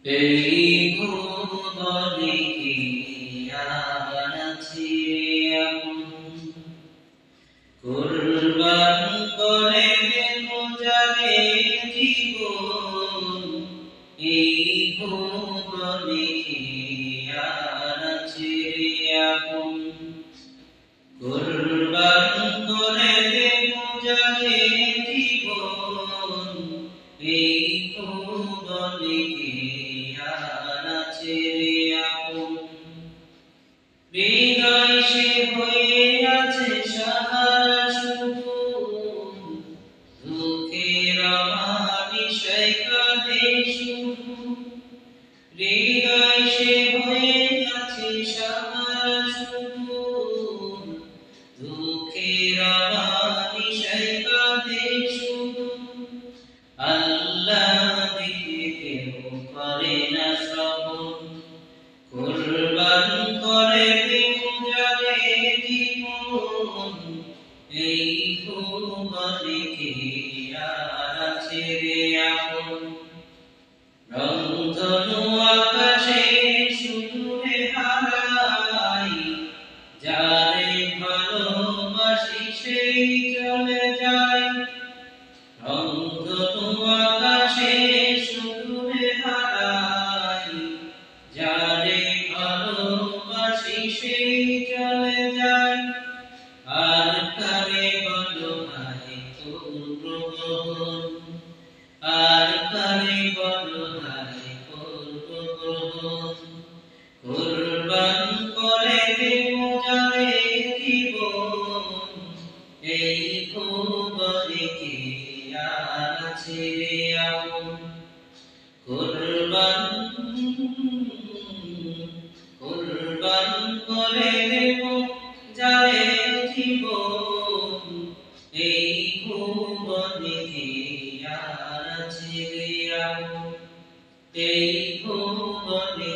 এই ভুবনে কি আর আছে আপন, কুরবান করে দেব যারে জীবন। এই ভুবনে কি আর আছে আপন, কুরবান করে দেব যারে জীবন। এই ভুবনে কি আর আছে আপন, হৃদয় সে হয়ে আছে সাহারা শুধু, দুঃখের নিশায় কাঁদে শুধু। হৃদয় সে হয়ে আছে সাহারা শুধু, দুঃখের নিশায় কাঁদে শুধু। আল্লাহ দিয়ে কেউ করে না শ্রবণ, কুরবান করে দেব যারে জীবন। এই ভুবনে কি আর আছে আপন, রংধনু আকাশে শুধুরে হারাই, যারে ভালোবাসি সেই চলে যায়। রংধনু আকাশে শুধুরে হারাই, যারে ভালোবাসি সেই চলে যায়। আর কারে বলো হায় কুরবান, আর কারে বলো হায় কুরবান, কুরবান করে দেব যারে জীবন। এই ভুবনে কি আর আছে আপন, কুরবান কুরবান করে দেব যারে জীবন। এই ভুবনে কি আর আছে আপন, এই ভুবনে